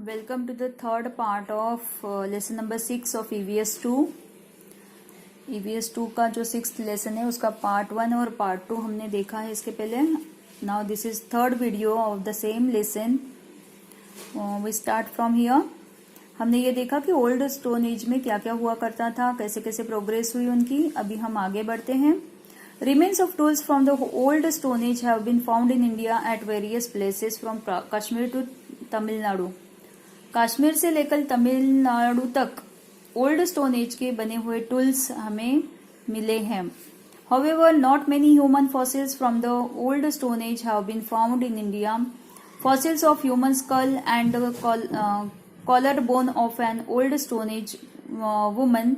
Welcome to the third part of lesson number 6 of EVS 2. EVS 2 का जो 6th lesson है उसका part 1 और पार्ट 2 हमने देखा है इसके पहले. Now this is third video of the same lesson. We start from here. हमने ये देखा कि ओल्ड स्टोन एज में क्या क्या हुआ करता था, कैसे कैसे प्रोग्रेस हुई उनकी. अभी हम आगे बढ़ते हैं. Remains of tools from the old Stone Age have been found in India at various places from Kashmir to Tamil Nadu. Kashmir से लेकर तमिलनाडु तक ओल्ड स्टोन एज के बने हुए टूल्स हमें मिले हैं. However, not many human fossils from the old Stone Age have been found in India. Fossils of human skull and the collarbone of an old Stone Age woman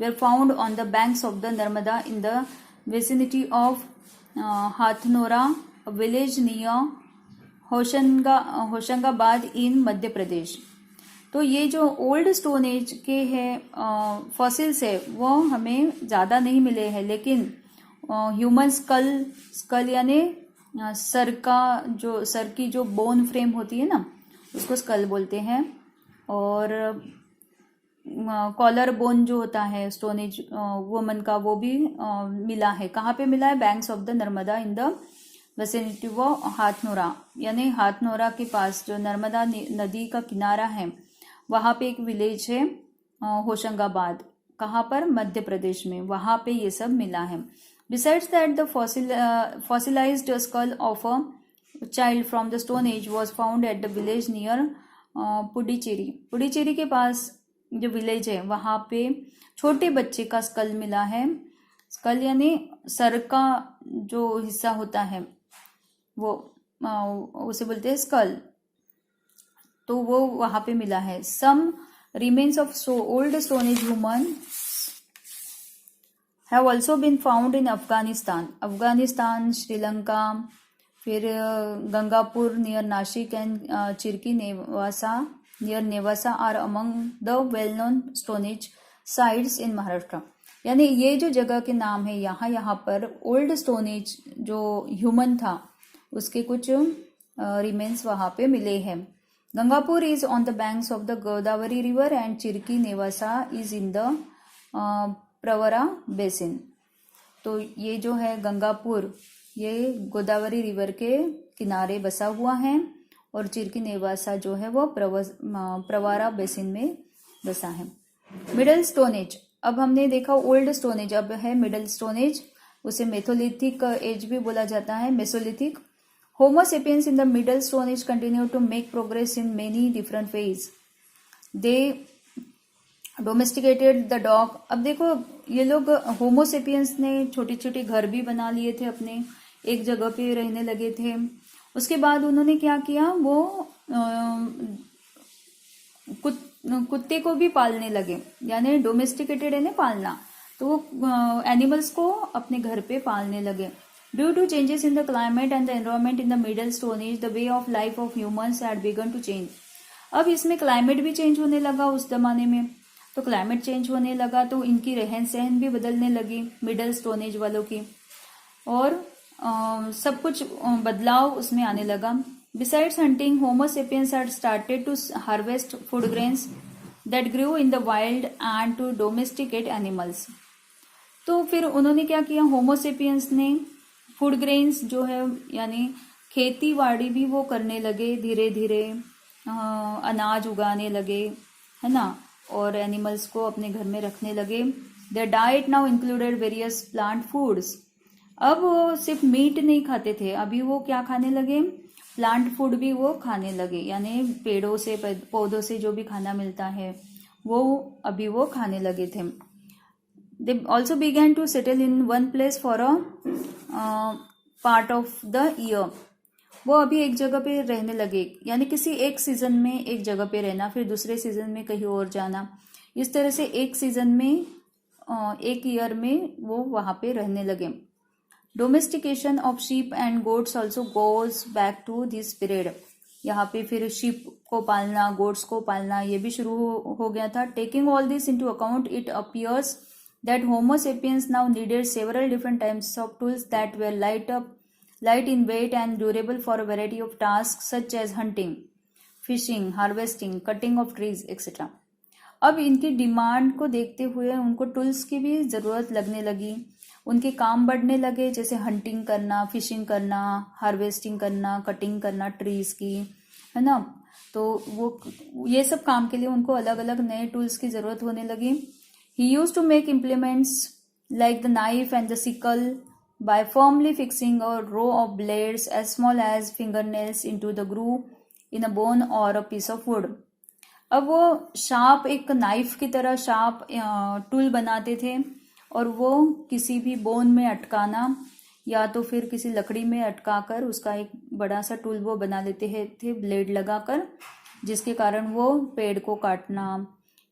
were found on the banks of the Narmada in the vicinity of Hathnora, a village near Hoshangabad इन मध्य प्रदेश. तो ये जो old stone as के हैं fossils है वो हमें ज़्यादा नहीं मिले हैं, लेकिन ह्यूमन स्कल यानी सर की जो बोन फ्रेम होती है ना उसको स्कल बोलते हैं, और कॉलर बोन जो होता है स्टोन एज वुमन का वो भी मिला है. कहाँ पे मिला है? Banks of the Narmada in the vicinity वो हाथनोरा, यानी हाथनोरा के पास जो नर्मदा नदी का किनारा है वहाँ पे एक विलेज है होशंगाबाद. कहाँ पर? मध्य प्रदेश में. वहाँ पे ये सब मिला है. Besides that the fossilised skull of a child from the stone age was found at the village near Puducherry. Puducherry के पास जो विलेज है वहाँ पे छोटे बच्चे का स्कल मिला है. स्कल यानी सर का जो हिस्सा होता है वो उसे बोलते हैं स्कल, तो वो वहां पे मिला है. Some remains of old stone age human have also been found in Afghanistan, Sri Lanka, फिर Gangapur near Nashik and Chirki Nevasa near Nevasa are among the well known stone age sites in Maharashtra. यानी ये जो जगह के नाम है यहाँ पर ओल्ड स्टोन एज जो ह्यूमन था उसके कुछ रिमेन्स वहां पे मिले हैं. Gangapur is on the banks of the Godavari river and Chirki Nevasa is in the Pravara basin. तो ये जो है गंगापुर ये गोदावरी रिवर के किनारे बसा हुआ है, और चिरकी नेवासा जो है वो प्रवरा बेसिन में बसा है. Middle stone as. अब हमने देखा ओल्ड स्टोन एज, अब है मिडल स्टोन एज. उसे मेथोलिथिक एज भी बोला जाता है, mesolithic. Homo sapiens in the middle stone age continue to make progress in many different ways. They domesticated the dog. अब देखो ये लोग होमो सेपियंस ने छोटे छोटे घर भी बना लिए थे, अपने एक जगह पे रहने लगे थे. उसके बाद उन्होंने क्या किया, वो कुत्ते को भी पालने लगे, यानी डोमेस्टिकेटेड है ना पालना, तो वो एनिमल्स को अपने घर पे पालने लगे. Due to changes in the climate and the environment in the middle stone age the way of life of humans had begun to change. अब इसमें क्लाइमेट भी चेंज होने लगा उस जमाने में, तो क्लाइमेट चेंज होने लगा तो इनकी रहन सहन भी बदलने लगी मिडल स्टोन एज वालों की, और सब कुछ बदलाव उसमें आने लगा. Besides hunting, Homo sapiens had started to harvest food grains that grew in the wild and to domesticate animals. तो फिर उन्होंने क्या किया, होमो सेपियंस ने फूड ग्रेन्स जो है यानी खेती बाड़ी भी वो करने लगे, धीरे धीरे अनाज उगाने लगे, है ना, और एनिमल्स को अपने घर में रखने लगे. Their diet now included various plant foods. अब वो सिर्फ मीट नहीं खाते थे, अभी वो क्या खाने लगे, प्लांट फूड भी वो खाने लगे, यानी पेड़ों से पौधों से जो भी खाना मिलता है वो अभी वो खाने लगे थे. They also began to settle in one place for a part of the year. वो अभी एक जगह पे रहने लगे, यानी किसी एक सीजन में एक जगह पे रहना, फिर दूसरे सीजन में कहीं और जाना. इस तरह से एक सीजन में एक ईयर में वो वहां पे रहने लगे. Domestication of sheep and goats also goes back to this period. यहाँ पे फिर शीप को पालना, गोट्स को पालना ये भी शुरू हो गया था. Taking all this into account it appears that homo sapiens now needed several different types of tools that were light in weight and durable for a variety of tasks such as hunting. Fishing, harvesting, cutting of trees etcetera. अब इनकी demand को देखते हुए उनको tools की भी ज़रूरत लगने लगी, उनके काम बढ़ने लगे, जैसे हंटिंग करना, फिशिंग करना, हार्वेस्टिंग करना, कटिंग करना ट्रीज की, है ना। तो वो ये सब काम के लिए उनको अलग अलग नए टूल्स की ज़रूरत होने लगी। He used to make implements like the knife and the sickle by firmly fixing a row of blades as small as fingernails into the groove in a bone or a piece of wood। अब वो sharp, एक knife की तरह sharp tool बनाते थे और वो किसी भी बोन में अटकाना या तो फिर किसी लकड़ी में अटकाकर उसका एक बड़ा सा टूल वो बना लेते थे ब्लेड लगाकर, जिसके कारण वो पेड़ को काटना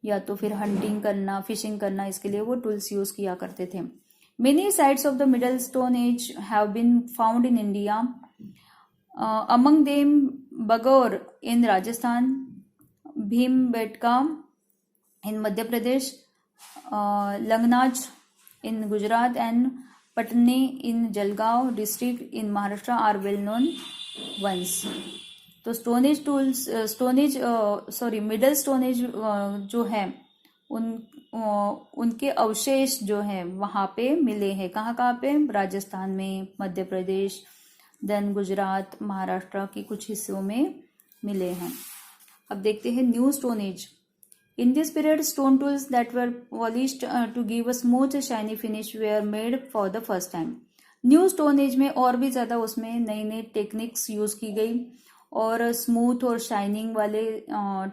या तो फिर हंटिंग करना, फिशिंग करना, इसके लिए वो टूल्स यूज किया करते थे। Many sites of the Middle Stone Age have been found in India. Among them, Bagaur in Rajasthan, Bhimbetka in Madhya Pradesh, Langnaj in Gujarat, and Patni in Jalgaon district in Maharashtra are well-known ones. तो Stone Age tools, middle Stone Age जो है उनके अवशेष जो है वहाँ पे मिले हैं। कहाँ पे? राजस्थान में, मध्य प्रदेश, देन गुजरात, महाराष्ट्र के कुछ हिस्सों में मिले हैं। अब देखते हैं new stone age. In this period stone tools that were polished to give a smooth shiny finish were made for the first time. New stone age में और भी ज़्यादा उसमें नई नई टेक्निक्स यूज़ की गई और स्मूथ और शाइनिंग वाले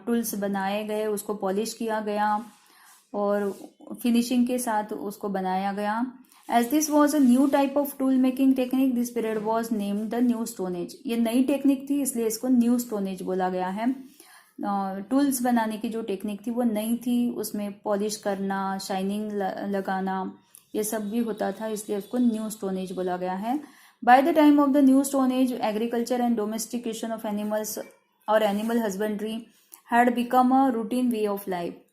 टूल्स बनाए गए, उसको पॉलिश किया गया और फिनिशिंग के साथ उसको बनाया गया। As this was a new type of tool making technique, this period was named the new stone age. ये नई टेक्निक थी इसलिए इसको न्यू स्टोन एज बोला गया है। टूल्स बनाने की जो टेक्निक थी वो नई थी, उसमें पॉलिश करना, शाइनिंग लगाना, ये सब भी होता था, इसलिए उसको न्यू स्टोन एज बोला गया है। By the time of the new stone age agriculture and domestication of animals और animal husbandry had become a routine way of life.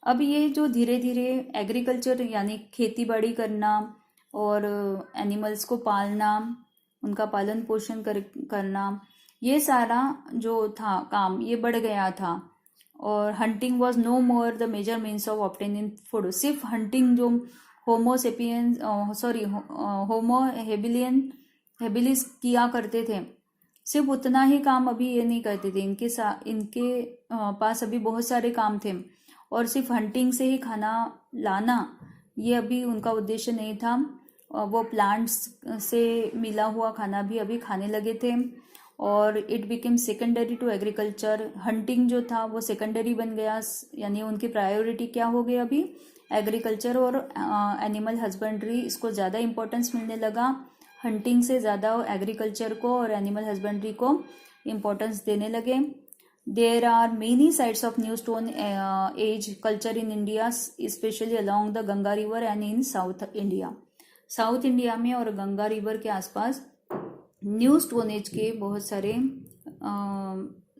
अब ये जो धीरे धीरे एग्रीकल्चर यानी खेती बाड़ी करना और एनिमल्स को पालना, उनका पालन पोषण करना, ये सारा जो था काम ये बढ़ गया था और hunting was no more the major means of obtaining food. सिर्फ हंटिंग जो होमो हेबिलिस किया करते थे, सिर्फ उतना ही काम अभी ये नहीं करते थे। इनके पास अभी बहुत सारे काम थे और सिर्फ हंटिंग से ही खाना लाना ये अभी उनका उद्देश्य नहीं था। वो प्लांट्स से मिला हुआ खाना भी अभी खाने लगे थे और it became secondary to agriculture. Hunting जो था वो सेकेंडरी बन गया, यानी उनकी प्रायोरिटी क्या हो गई अभी? एग्रीकल्चर और एनिमल हस्बेंड्री, इसको ज़्यादा इम्पोर्टेंस मिलने लगा। हंटिंग से ज़्यादा एग्रीकल्चर को और एनिमल हस्बेंड्री को इम्पोर्टेंस देने लगे। There are many sites of New Stone Age culture in India, especially along the Ganga River and in South India. South India में और गंगा रिवर के आसपास न्यू स्टोन एज के बहुत सारे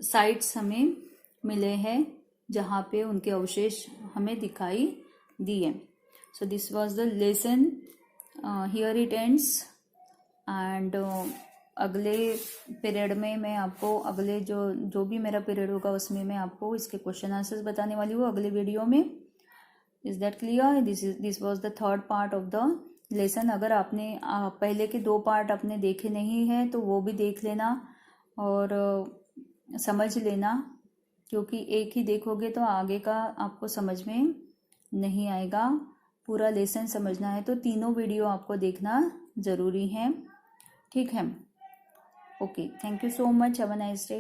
साइट्स हमें मिले हैं जहाँ पे उनके अवशेष हमें दिखाई दिए। So this was the lesson, here it ends and अगले पीरियड में मैं आपको अगले जो भी मेरा पीरियड होगा उसमें मैं आपको इसके क्वेश्चन आंसर्स बताने वाली हूँ अगले वीडियो में। Is that clear? This was the third part of the lesson. अगर आपने पहले के 2 पार्ट आपने देखे नहीं हैं तो वो भी देख लेना और समझ लेना, क्योंकि एक ही देखोगे तो आगे का आपको समझ में नहीं आएगा। पूरा लेसन समझना है तो तीनों वीडियो आपको देखना ज़रूरी है, ठीक है? Okay, thank you so much. Have a nice day.